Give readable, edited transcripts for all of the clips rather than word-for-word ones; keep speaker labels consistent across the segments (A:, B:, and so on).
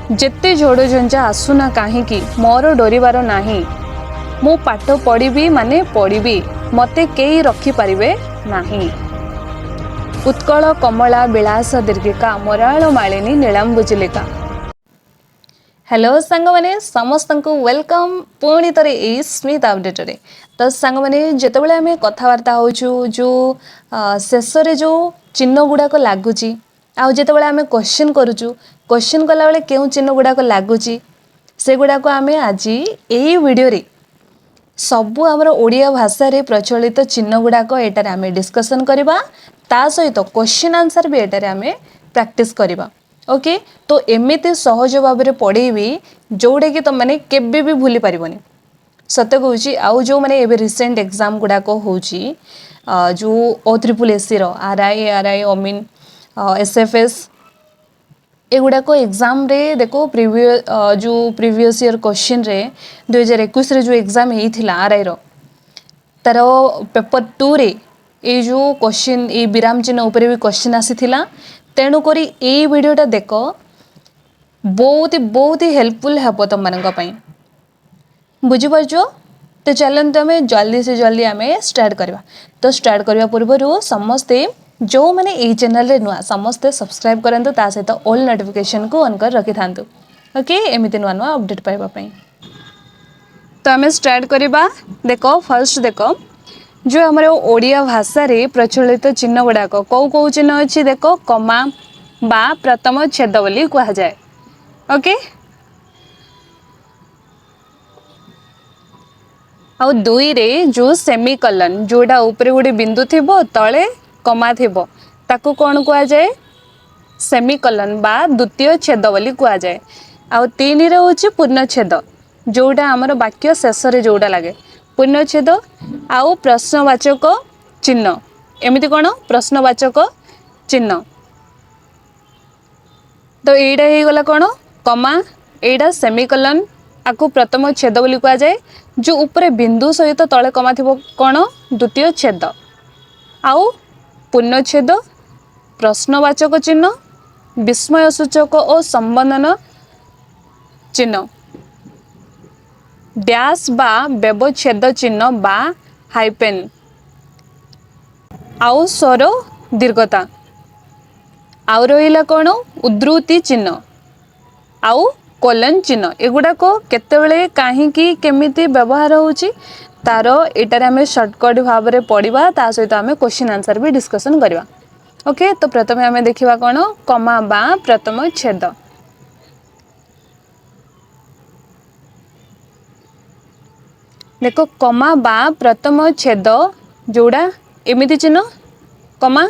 A: ଯେତେ ଝଡ଼ ଝଞ୍ଜା ଆସୁନା କାହିଁକି ମୋର ଡରିବାର ନାହିଁ। ମୁଁ ପାଠ ପଢ଼ିବି ମାନେ ପଢ଼ିବି, ମୋତେ କେହି ରଖିପାରିବେ ନାହିଁ। ଉତ୍କଳ କମଳା ବିଳାସ ଦୀର୍ଘିକା ମରାଳ ମାଳିନୀ ନୀଳାମ୍ବୁଜିଲିକା। हेलो सांग मैंने समस्त को वेलकम पुणी थे यही स्मिथ अपडेट। तो सांग मैंने जितेबाला आम कथबार्ता हो जो शेष जो चिन्ह गुड़ाक लगुच आतेबाला आम क्वेश्चन करुचु क्वेश्चन कला बेले क्यों चिन्ह गुड़ाक लगुच से गुड़ाक आम आज यही वीडियो रे सबू आमर ओडिया भाषा रे प्रचलित चिन्ह गुड़ाक एटार आम डिस्कसन करवा ता सहित क्वेश्चन आंसर भी एटार आम प्रैक्टिस करवा। ओके तो एमती सहज भाव में पढ़ेबी जोड़ा कि तुम मैंने केबे भी भूली पारबनी। सत कहूँ आउ जो मैंने एवं रिसेंट एग्जाम गुड़ाक हो जो OSSC RI अमीन SFS एगुड़ाक एग्जाम रे देखो जो प्रीवियस ईयर क्वेश्चन रे 2021 रे जो एग्जाम होता RI तार पेपर 2 रे ये जो क्वेश्चन ये विराम चिन्ह उपर भी क्वेश्चन आसीथिला तेणुक ये वीडियोटा देख बहुत ही हेल्पफुल हे तुम मानक बुझीपार। तो चलते आम जल्दी से जल्दी आम स्टार्ट करवा। तो स्टार्ट करने पूर्व समस्ते जो मैंने ये चैनल रे नुआ समस्ते सब्सक्राइब करंतु ता सहित ऑल नोटिफिकेशन को ऑन कर रखि थांतु। ओके एमती नुआ नुआ अपडेट पाइबा पई। तो आम स्टार्ट करवा। देखो फर्स्ट देखो जो हमारे ओडिया भाषा रे प्रचलित चिन्ह गुड़ाक कौ कौ चिन्ह अच्छी देखो कमा बा प्रथम छेद बोली कहा जाए। ओके आउ दुई रे जो सेमिकलन जोड़ा ऊपर गोटे बिंदु थिबो तले कमा थिबो ताकू कौन कहा जाए सेमिकलन बा द्वितीय छेद बोली कहा जाए। आउ तीन रे होची पूर्णछेद जोड़ा आमर वाक्य शेष रे जोड़ा लगे पूर्णछेद आउ प्रश्नवाचक चिन्ह एमती कौन प्रश्नवाचक चिन्ह। तो यहीटा हो गला कौन कमा एटा सेमिकलन आपको प्रथम छेद बोली कहा जाए जो ऊपर बिंदु सहित तले कमा थिबो कौन द्वितीय छेद आउ पूर्णछेद प्रश्नवाचक चिन्ह विस्मय सूचक और संबंधन चिन्ह डैश बा व्यवच्छेद चिन्ह बा हाइपेन आउ स्वर दीर्घता आउ रहिला कौन उद्धृति चिन्ह आउ कोलन चिन्ह एगुड़ाक केतेबेले काहींकी केमिति व्यवहार होउची तार एटार आम शॉर्टकट भाव में पढ़ा ता सहित आम क्वेश्चन आंसर भी डिस्कसन करवा। ओके तो प्रथम आम देखा कौन कमा बा प्रथम छेद। देखो कमा बा प्रथम छेद जोड़ा एमिति चिन्ह कमा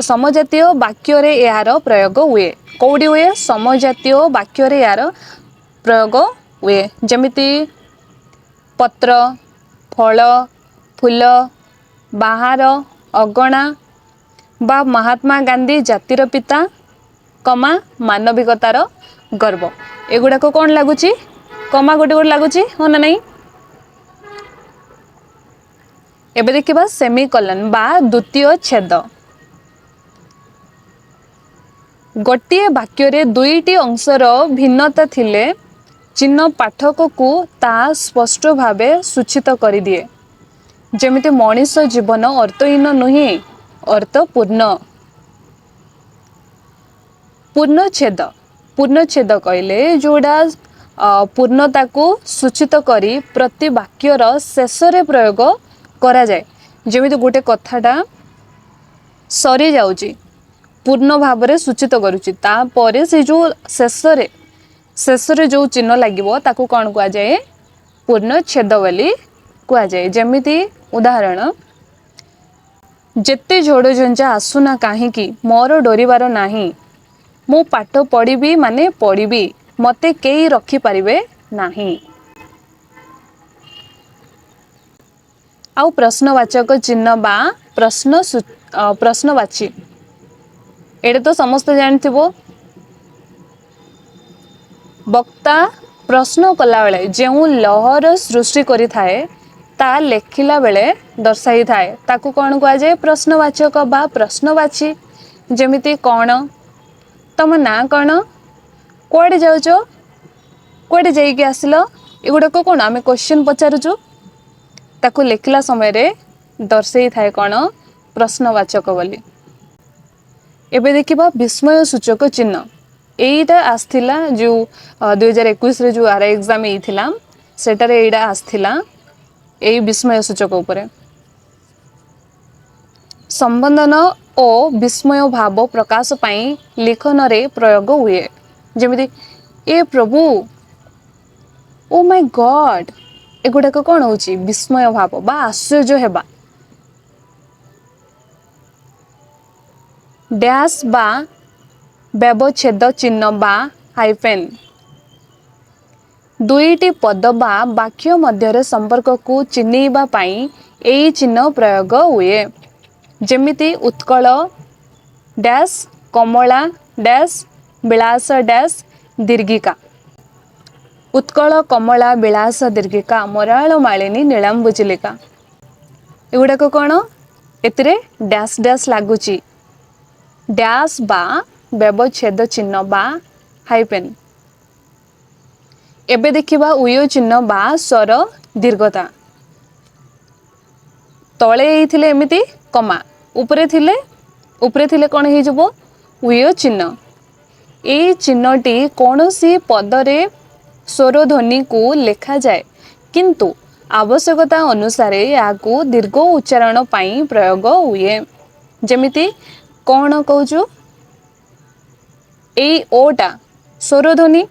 A: समजातीय वाक्य रे यार प्रयोग हुए कौड़ी हुए समजातीय वाक्य रे यार प्रयोग हुए जमिति पत्र फल फूल बाहर अगणा बा महात्मा गांधी जातिर पिता कमा मानविकतार गर्व एगुड़ाक कौन लगुच कमा गोटे गोटे लगुच हाँ ना नहीं। एबे देखिबा सेमिकलन बा द्वितीय छेद गोटे वाक्य रे दुईटी अंशर भिन्नता थिले चिन्ह पाठक को ता स्पष्ट भावे सूचित करि दिए जेमिति मनीष जीवन अर्थहीन नुहे अर्थपूर्ण। पूर्णछेद कहले जोड़ा पूर्णता को सूचित करी प्रति वाक्यर शेष रे प्रयोग करा जाए जेमिति गोटे कथाटा सरी जाउची पूर्ण भाव में सूचित करुची तापर से जो शेष रे जो चिन्ह लागिबो ताकू कौन कहा जाए पूर्णछेद बोली कहा जाए। जेमिति उदाहरण जेते झड़ झंझा आसुना काहींकी मोर डरिबार नाही मु पाठ पढ़िबी माने पढ़िबी मते केही रखी पारिबे नाही। आउ प्रश्नवाचक चिन्ह बा प्रश्नवाची एटा तो समस्त जानथिबो वक्ता प्रश्न कला बेले जेउ लहर सृष्टि करि थाए ता लेखिला बेले दर्शाई थाए ताकू कौन कहा जाए प्रश्नवाचक बा प्रश्नवाची। ଯେମିତି କ'ଣ, ତମ ନାଁ କ'ଣ, କୁଆଡ଼େ ଯାଉଛ, କୁଆଡ଼େ ଯାଇକି ଆସିଲ, ଏଗୁଡ଼ାକ କ'ଣ ଆମେ କ୍ୱେଶ୍ଚନ୍ ପଚାରୁଛୁ। ତାକୁ ଲେଖିଲା ସମୟରେ ଦର୍ଶେଇଥାଏ କ'ଣ ପ୍ରଶ୍ନବାଚକ ବୋଲି। ଏବେ ଦେଖିବା ବିସ୍ମୟ ସୂଚକ ଚିହ୍ନ। ଏଇଟା ଆସିଥିଲା ଯେଉଁ 2021ରେ ଯେଉଁ ଆର୍ଆଇ ଏକ୍ଜାମ୍ ହେଇଥିଲା ସେଟାରେ ଏଇଟା ଆସିଥିଲା ଏଇ ବିସ୍ମୟ ସୂଚକ ଉପରେ। ସମ୍ବୋଧନ ଓ ବିସ୍ମୟ ଭାବ ପ୍ରକାଶ ପାଇଁ ଲିଖନରେ ପ୍ରୟୋଗ ହୁଏ। ଯେମିତି ଏ ପ୍ରଭୁ, ଓ ମାଇ ଗଡ୍, ଏଗୁଡ଼ାକ କ'ଣ ହେଉଛି ବିସ୍ମୟ ଭାବ ବା ଆଶ୍ଚର୍ଯ୍ୟ ହେବା। ଡ୍ୟାସ୍ ବା ବ୍ୟବଚ୍ଛେଦ ଚିହ୍ନ ବା ହାଇଫେନ୍ ଦୁଇଟି ପଦ ବା ବାକ୍ୟ ମଧ୍ୟରେ ସମ୍ପର୍କକୁ ଚିହ୍ନେଇବା ପାଇଁ ଏହି ଚିହ୍ନ ପ୍ରୟୋଗ ହୁଏ। ଯେମିତି ଉତ୍କଳ ଡ୍ୟାସ୍, କମଳା ଡ୍ୟାସ୍, ବିଳାସ ଡ୍ୟାସ୍, ଦୀର୍ଘିକା। ଉତ୍କଳ କମଳା ବିଳାସ ଦୀର୍ଘିକା ମରାଳ ମାଳିନୀ ନୀଳାମ୍ବୁଚିଲିକା। ଏଗୁଡ଼ାକ କ'ଣ ଏଥିରେ ଡ୍ୟାସ୍ ଡ୍ୟାସ୍ ଲାଗୁଛି। ଡ୍ୟାସ୍ ବା ବ୍ୟବଚ୍ଛେଦ ଚିହ୍ନ ବା ହାଇଫେନ୍। ଏବେ ଦେଖିବା ଉୟ ଚିହ୍ନ ବା ସ୍ୱର ଦୀର୍ଘତା। ତଳେ ହେଇଥିଲେ ଏମିତି କମା, ଉପରେ ଥିଲେ କ'ଣ ହେଇଯିବ ଉୟ ଚିହ୍ନ। ଏହି ଚିହ୍ନଟି କୌଣସି ପଦରେ ସ୍ୱରଧ୍ୱନିକୁ ଲେଖାଯାଏ କିନ୍ତୁ ଆବଶ୍ୟକତା ଅନୁସାରେ ଏହାକୁ ଦୀର୍ଘ ଉଚ୍ଚାରଣ ପାଇଁ ପ୍ରୟୋଗ ହୁଏ। ଯେମିତି କ'ଣ କହୁଛୁ, ଏଇ ଓଟା ସ୍ୱରଧ୍ୱନି,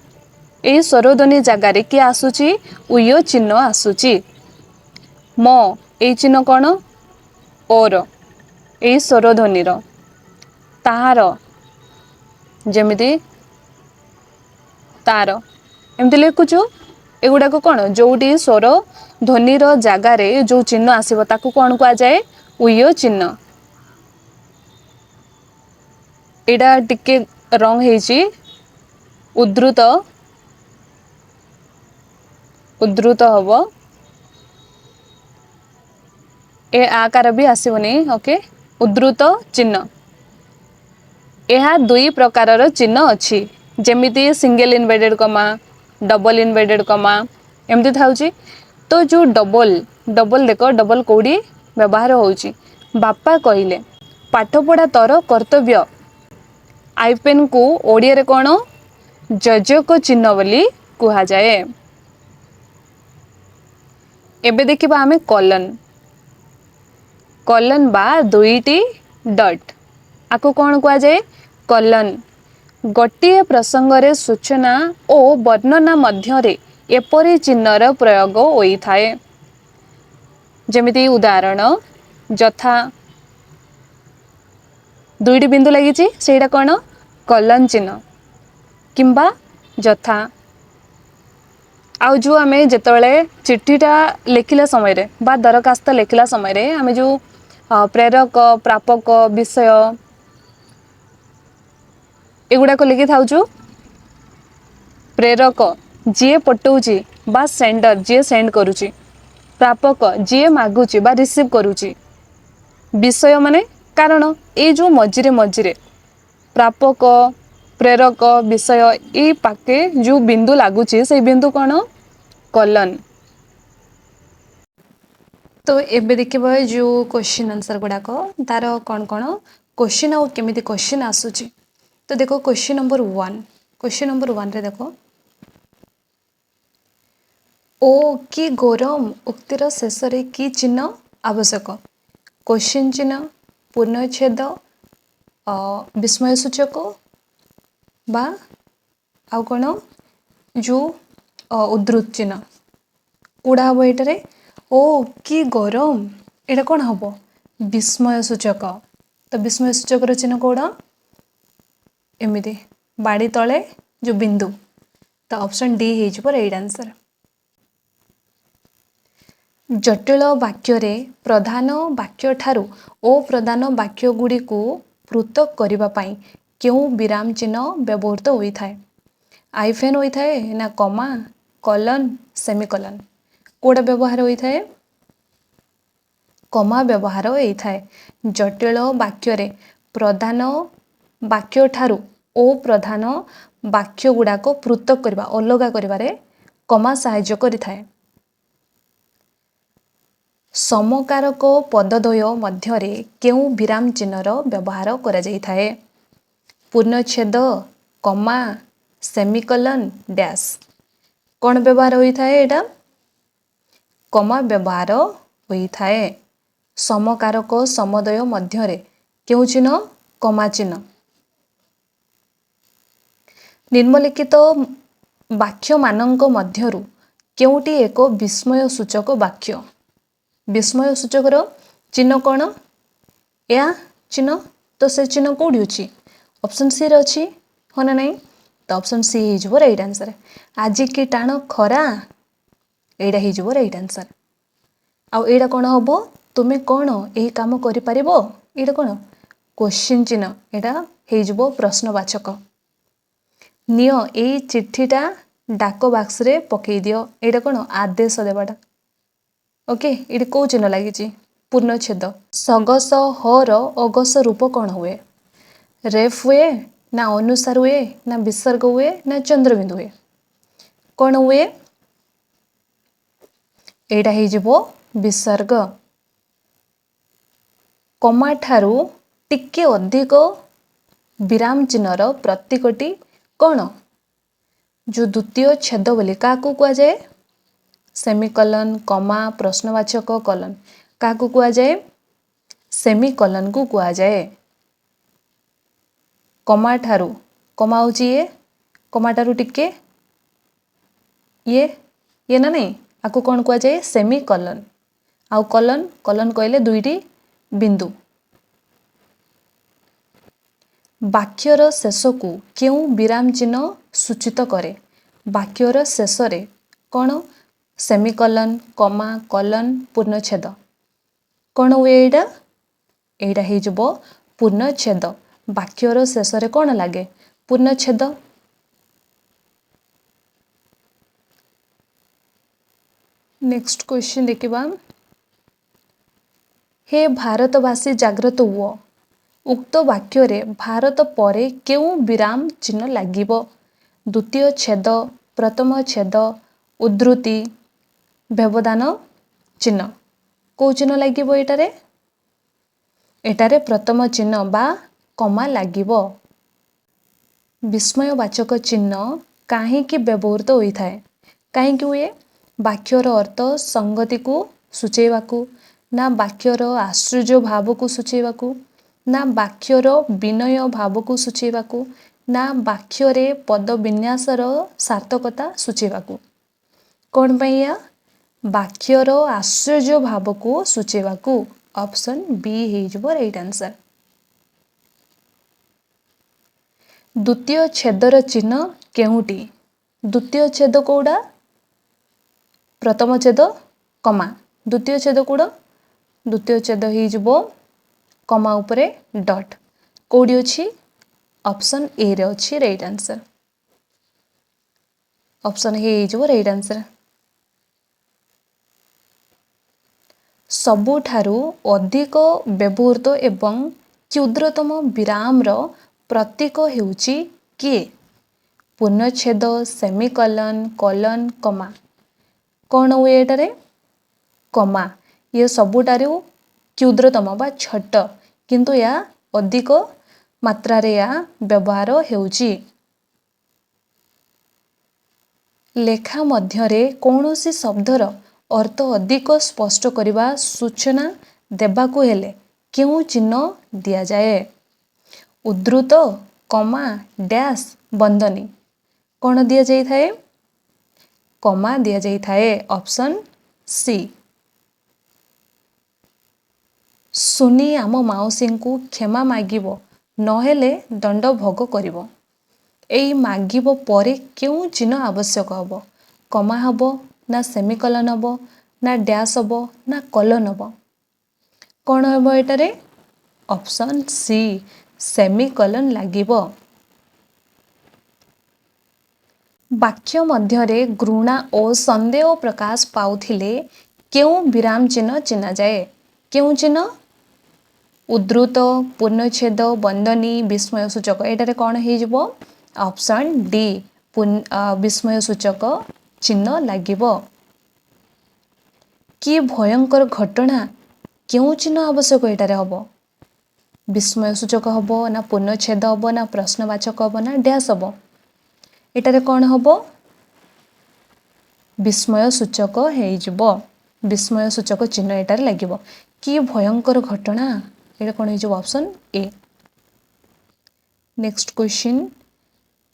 A: ଏହି ସ୍ୱରଧ୍ୱନି ଜାଗାରେ କିଏ ଆସୁଛି ଉୟ ଚିହ୍ନ ଆସୁଛି। ମ ଏଇ ଚିହ୍ନ କ'ଣ ଓର, ଏଇ ସ୍ୱରଧ୍ୱନିର। ତାହାର ଯେମିତି ତାର, ଏମିତି ଲେଖୁଛୁ। ଏଗୁଡ଼ାକ କ'ଣ ଯେଉଁଠି ସ୍ୱର ଧ୍ୱନିର ଜାଗାରେ ଯେଉଁ ଚିହ୍ନ ଆସିବ ତାକୁ କ'ଣ କୁହାଯାଏ ଉୟ ଚିହ୍ନ। ଏଇଟା ଟିକେ ରଙ୍ଗ ହେଇଛି, ଉଦ୍ଧୃତ ହବ, ଏ ଆକାର ବି ଆସିବନି। ଓକେ, ଉଦ୍ଧୃତ ଚିହ୍ନ। ଏହା ଦୁଇ ପ୍ରକାରର ଚିହ୍ନ ଅଛି, ଯେମିତି ସିଙ୍ଗଲ ଇନଭର୍ଟେଡ କମା, ଡବଲ ଇନଭର୍ଟେଡ କମା, ଏମିତି ଥାଉଛି। ତ ଯେଉଁ ଡବଲ ଦେଖ, ଡବଲ କେଉଁଠି ବ୍ୟବହାର ହେଉଛି। ବାପା କହିଲେ ପାଠପଢ଼ା ତୋର କର୍ତ୍ତବ୍ୟ। ହାଇଫେନ୍କୁ ଓଡ଼ିଆରେ କ'ଣ ଯୋଜକ ଚିହ୍ନ ବୋଲି କୁହାଯାଏ। ଏବେ ଦେଖିବା ଆମେ କଲନ୍ ବା ଦୁଇଟି ଡଟ୍, ଆକୁ କ'ଣ କୁହାଯାଏ କଲନ୍। ଗୋଟିଏ ପ୍ରସଙ୍ଗରେ ସୂଚନା ଓ ବର୍ଣ୍ଣନା ମଧ୍ୟରେ ଏପରି ଚିହ୍ନର ପ୍ରୟୋଗ ହୋଇଥାଏ। ଯେମିତି ଉଦାହରଣ, ଯଥା ଦୁଇଟି ବିନ୍ଦୁ ଲାଗିଛି, ସେଇଟା କ'ଣ କଲନ୍ ଚିହ୍ନ। କିମ୍ବା ଯଥା, ଆଉ ଯେଉଁ ଆମେ ଯେତେବେଳେ ଚିଠିଟା ଲେଖିଲା ସମୟରେ ବା ଦରଖାସ୍ତ ଲେଖିଲା ସମୟରେ ଆମେ ଯେଉଁ ପ୍ରେରକ, ପ୍ରାପକ, ବିଷୟ ଏଗୁଡ଼ାକ ଲେଖିଥାଉଛୁ। ପ୍ରେରକ ଯିଏ ପଠଉଛି ବା ସେଣ୍ଡର ଯିଏ ସେଣ୍ଡ କରୁଛି, ପ୍ରାପକ ଯିଏ ମାଗୁଛି ବା ରିସିଭ୍ କରୁଛି, ବିଷୟ ମାନେ କାରଣ। ଏଇ ଯେଉଁ ମଝିରେ ପ୍ରାପକ, ପ୍ରେରକ, ବିଷୟ ଏଇ ପାଖେ ଯେଉଁ ବିନ୍ଦୁ ଲାଗୁଛି ସେଇ ବିନ୍ଦୁ କ'ଣ କଲନ୍। ତ ଏବେ ଦେଖିବା ଯେଉଁ କ୍ୱେଶ୍ଚିନ୍ ଆନ୍ସର ଗୁଡ଼ାକ ତାର କ'ଣ କ୍ୱେଶ୍ଚିନ୍ ଆଉ କେମିତି କ୍ୱେଶ୍ଚିନ୍ ଆସୁଛି। ତ ଦେଖ କ୍ୱେଶ୍ଚିନ୍ ନମ୍ବର 1ରେ ଦେଖ, ଓ କି ଗରମ ଉକ୍ତିର ଶେଷରେ କି ଚିହ୍ନ ଆବଶ୍ୟକ। କ୍ୱେଶ୍ଚିନ୍ ଚିହ୍ନ, ପୂର୍ଣ୍ଣଚ୍ଛେଦ, ବିସ୍ମୟ ସୂଚକ ବା ଆଉ କ'ଣ ଯେଉଁ ଉଦ୍ଧୃତ ଚିହ୍ନ। କୋଉଟା ହେବ ଏଇଟାରେ ଓ କି ଗରମ, ଏଇଟା କ'ଣ ହେବ ବିସ୍ମୟ ସୂଚକ। ତ ବିସ୍ମୟ ସୂଚକର ଚିହ୍ନ କୋଉଟା ଏମିତି ବାଡ଼ି ତଳେ ଯେଉଁ ବିନ୍ଦୁ। ତ ଅପସନ୍ ଡି ହେଇଯିବ ରାଇଟ୍ ଆନ୍ସର। ଜଟିଳ ବାକ୍ୟରେ ପ୍ରଧାନ ବାକ୍ୟ ଠାରୁ ଅପ୍ରଧାନ ବାକ୍ୟ ଗୁଡ଼ିକୁ ପୃଥକ କରିବା ପାଇଁ କେଉଁ ବିରାମ ଚିହ୍ନ ବ୍ୟବହୃତ ହୋଇଥାଏ। ହାଇଫେନ୍ ହୋଇଥାଏ ନା କମା, କଲନ୍, ସେମିକଲନ୍। କୋଉଟା ବ୍ୟବହାର ହୋଇଥାଏ କମା ବ୍ୟବହାର ହୋଇଥାଏ। ଜଟିଳ ବାକ୍ୟରେ ପ୍ରଧାନ ବାକ୍ୟ ଠାରୁ ଓ ପ୍ରଧାନ ବାକ୍ୟ ଗୁଡ଼ାକ ପୃଥକ କରିବା ଅଲଗା କରିବାରେ କମା ସାହାଯ୍ୟ କରିଥାଏ। ସମକାରକ ପଦଦ୍ୱୟ ମଧ୍ୟରେ କେଉଁ ବିରାମ ଚିହ୍ନର ବ୍ୟବହାର କରାଯାଇଥାଏ? ପୂର୍ଣ୍ଣଚ୍ଛେଦ, କମା, ସେମିକଲନ, ଡ୍ୟାସ୍। କ'ଣ ବ୍ୟବହାର ହୋଇଥାଏ? ଏଇଟା କମା ବ୍ୟବହାର ହୋଇଥାଏ। ସମକାରକ ସମଦ୍ୱୟ ମଧ୍ୟରେ କେଉଁ ଚିହ୍ନ? କମା ଚିହ୍ନ। ନିମ୍ନଲିଖିତ ବାକ୍ୟମାନଙ୍କ ମଧ୍ୟରୁ କେଉଁଟି ଏକ ବିସ୍ମୟ ସୂଚକ ବାକ୍ୟ? ବିସ୍ମୟ ସୂଚକର ଚିହ୍ନ କ'ଣ? ଏହା ଚିହ୍ନ ତ ସେ ଚିହ୍ନ କେଉଁଠି ଅଛି? ଅପସନ୍ ସି ରେ ଅଛି, ହଁ ନା ନାହିଁ? ତ ଅପସନ୍ ସି ହେଇଯିବ ରାଇଟ୍ ଆନ୍ସର। ଆଜି କି ଟାଣ ଖରା, ଏଇଟା ହେଇଯିବ ରାଇଟ୍ ଆନ୍ସର। ଆଉ ଏଇଟା କ'ଣ ହବ? ତୁମେ କ'ଣ ଏହି କାମ କରିପାରିବ? ଏଇଟା କ'ଣ? କ୍ୱେଶ୍ଚିନ୍ ଚିହ୍ନ, ଏଇଟା ହେଇଯିବ ପ୍ରଶ୍ନବାଚକ। ନିଅ ଏଇ ଚିଠିଟା ଡାକ ବାକ୍ସରେ ପକେଇ ଦିଅ, ଏଇଟା କ'ଣ? ଆଦେଶ ଦେବାଟା। ଓକେ, ଏଇଠି କେଉଁ ଚିହ୍ନ ଲାଗିଛି? ପୂର୍ଣ୍ଣଚ୍ଛେଦ। ସଗସ ହର ଅଗସ ରୂପ କ'ଣ ହୁଏ? ରେଫ୍ ହୁଏ, ନା ଅନୁସାର ହୁଏ, ନା ବିସର୍ଗ ହୁଏ, ନା ଚନ୍ଦ୍ରବିନ୍ଦୁ ହୁଏ? କ'ଣ ହୁଏ? ଏଇଟା ହେଇଯିବ ବିସର୍ଗ। କମା ଠାରୁ ଟିକେ ଅଧିକ ବିରାମ ଚିହ୍ନର ପ୍ରତୀକଟି କ'ଣ? ଯେଉଁ ଦ୍ୱିତୀୟ ଛେଦ ବୋଲି କାହାକୁ କୁହାଯାଏ? ସେମିକଲନ, କମା, ପ୍ରଶ୍ନବାଚକ, କଲନ। କାହାକୁ କୁହାଯାଏ? ସେମିକଲନକୁ କୁହାଯାଏ। କମା ଠାରୁ, କମା ହେଉଛି ଇଏ, କମା ଠାରୁ ଟିକେ ଇଏ ନା ନାହିଁ, ଆକୁ କ'ଣ କୁହାଯାଏ? ସେମିକଲନ। ଆଉ କଲନ, କଲନ କହିଲେ ଦୁଇଟି ବିନ୍ଦୁ। ବାକ୍ୟର ଶେଷକୁ କେଉଁ ବିରାମ ଚିହ୍ନ ସୂଚିତ କରେ? ବାକ୍ୟର ଶେଷରେ କ'ଣ? ସେମିକଲନ, କମା, କଲନ, ପୂର୍ଣ୍ଣଚ୍ଛେଦ। କ'ଣ ହୁଏ ଏଇଟା? ଏଇଟା ହେଇଯିବ ପୂର୍ଣ୍ଣଚ୍ଛେଦ। ବାକ୍ୟର ଶେଷରେ କ'ଣ ଲାଗେ? ପୂର୍ଣ୍ଣଚ୍ଛେଦ। ନେକ୍ସଟ କ୍ୱେଶ୍ଚିନ୍ ଦେଖିବା। ହେ ଭାରତବାସୀ ଜାଗ୍ରତ ହୁଅ। ଉକ୍ତ ବାକ୍ୟରେ ଭାରତ ପରେ କେଉଁ ବିରାମ ଚିହ୍ନ ଲାଗିବ? ଦ୍ୱିତୀୟ ଛେଦ, ପ୍ରଥମ ଛେଦ, ଉଦ୍ଧୃତି, ବ୍ୟବଧାନ ଚିହ୍ନ। କେଉଁ ଚିହ୍ନ ଲାଗିବ ଏଇଟାରେ? ଏଠାରେ ପ୍ରଥମ ଚିହ୍ନ ବା କମା ଲାଗିବ। ବିସ୍ମୟବାଚକ ଚିହ୍ନ କାହିଁକି ବ୍ୟବହୃତ ହୋଇଥାଏ? କାହିଁକି ହୁଏ? ବାକ୍ୟର ଅର୍ଥ ସଂଗତିକୁ ସୂଚାଇବାକୁ, ନା ବାକ୍ୟର ଆଶ୍ଚର୍ଯ୍ୟ ଭାବକୁ ସୂଚାଇବାକୁ, ନା ବାକ୍ୟର ବିନୟ ଭାବକୁ ସୂଚାଇବାକୁ, ନା ବାକ୍ୟରେ ପଦବିନ୍ୟାସର ସାର୍ଥକତା ସୂଚାଇବାକୁ? କ'ଣ ପାଇଁ ଏହା? ବାକ୍ୟର ଆଶ୍ଚର୍ଯ୍ୟ ଭାବକୁ ସୂଚାଇବାକୁ। ଅପସନ୍ ବି ହେଇଯିବ ରାଇଟ୍ ଆନ୍ସର। ଦ୍ୱିତୀୟ ଛେଦର ଚିହ୍ନ କେଉଁଟି? ଦ୍ୱିତୀୟ ଛେଦ କେଉଁଟା? ପ୍ରଥମ ଛେଦ କମା। ଦ୍ୱିତୀୟ ଛେଦ କେଉଁଟା? ଦ୍ୱିତୀୟ ଛେଦ ହେଇଯିବ କମା ଉପରେ ଡଟ୍। କେଉଁଠି ଅଛି? ଅପସନ୍ ଏ ରେ ଅଛି ରାଇଟ୍ ଆନ୍ସର। ଅପସନ୍ ଏ ହେଇଯିବ ରାଇଟ୍ ଆନ୍ସର। ସବୁଠାରୁ ଅଧିକ ବ୍ୟବହୃତ ଏବଂ କ୍ଷୁଦ୍ରତମ ବିରାମର ପ୍ରତୀକ ହେଉଛି କିଏ? ପୂର୍ଣ୍ଣଚ୍ଛେଦ, ସେମିକଲନ, କଲନ, କମା। କ'ଣ ହୁଏ ଏଠାରେ? କମା। ଇଏ ସବୁଠାରୁ କ୍ଷୁଦ୍ରତମ ବା ଛୋଟ, କିନ୍ତୁ ଏହା ଅଧିକ ମାତ୍ରାରେ ଏହା ବ୍ୟବହାର ହେଉଛି। ଲେଖା ମଧ୍ୟରେ କୌଣସି ଶବ୍ଦର ଅର୍ଥ ଅଧିକ ସ୍ପଷ୍ଟ କରିବା ସୂଚନା ଦେବାକୁ ହେଲେ କେଉଁ ଚିହ୍ନ ଦିଆଯାଏ? ଉଦ୍ଧୃତ, କମା, ଡ୍ୟାସ୍, ବନ୍ଧନୀ। କ'ଣ ଦିଆଯାଇଥାଏ? କମା ଦିଆଯାଇଥାଏ। Option C. ସୁନି ଆମ ମାଉସୀଙ୍କୁ କ୍ଷମା ମାଗିବ, ନହେଲେ ଦଣ୍ଡ ଭୋଗ କରିବ। ଏଇ ମାଗିବ ପରେ କେଉଁ ଚିହ୍ନ ଆବଶ୍ୟକ ହେବ? କମା ହେବ, ନା ସେମିକଲନ ହେବ, ନା ଡ୍ୟାସ୍ ହେବ, ନା କଲନ ହେବ? କ'ଣ ହେବ ଏଠାରେ? ଅପସନ୍ ସି, ସେମିକଲନ ଲାଗିବ। ବାକ୍ୟ ମଧ୍ୟରେ ଘୃଣା ଓ ସନ୍ଦେହ ପ୍ରକାଶ ପାଉଥିଲେ କେଉଁ ବିରାମ ଚିହ୍ନ ଚିହ୍ନାଯାଏ? କେଉଁ ଚିହ୍ନ? उद्धृत पूर्णच्छेद बंदनी विस्मय सूचक एटारे कौन हो ऑप्शन डी विस्मय सूचक चिन्ह लागिबो कि भयंकर घटना क्यों चिन्ह आवश्यक एटारे हबो विस्मय सूचक हबो ना पूर्णच्छेद हबो ना प्रश्नवाचक हबो ना डैश हबो एटारे कौन हबो विस्मय सूचक हेइजिबो विस्मय सूचक चिन्ह एटारे लागिबो कि भयंकर घटना एटा कौन हो ऑप्शन ए नेक्स्ट क्वेश्चन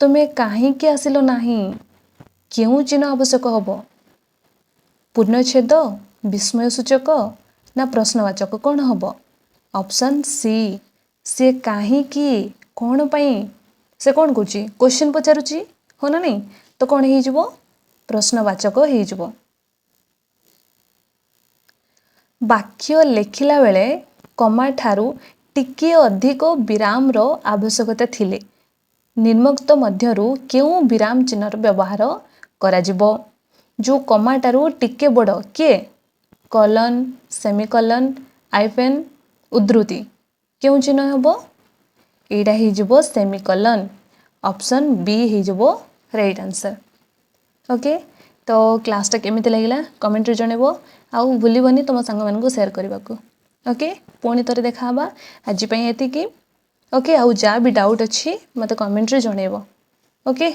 A: तुमे काहेकि आसिलो नाही क्यों चिन्ह आवश्यक हबो पूर्णच्छेद विस्मय सूचक ना प्रश्नवाचक कौन हबो ऑप्शन सी से काहेकि कौन पई से कौन करछि क्वेश्चन पचारुछि हो ना नहीं तो कौन हो प्रश्नवाचक हो वाक्य लेखिला बेले कमा ठारू टिके अधिक विराम रो आवश्यकता थिले निम्नोक्त मध्यरु केउ विराम चिन्हर व्यवहार कराजिबो जो कमाटारू टिके बड़ किए कलन सेमिकलन आइपेन उद्धृति केउ चिन्ह हेबो एटा हो सेमिकलन ऑप्शन बी हो राइट आंसर ओके तो क्लासटा केमिति लागिला कमेंट रे जणेबो आउ भूलिबनी तुम सांग मानकु शेयर करबा को ओके पुणी तरे देखाबा आज पई एति की ओके आउ जा भी डाउट अछि मते कमेंट रे जणेबो ओके।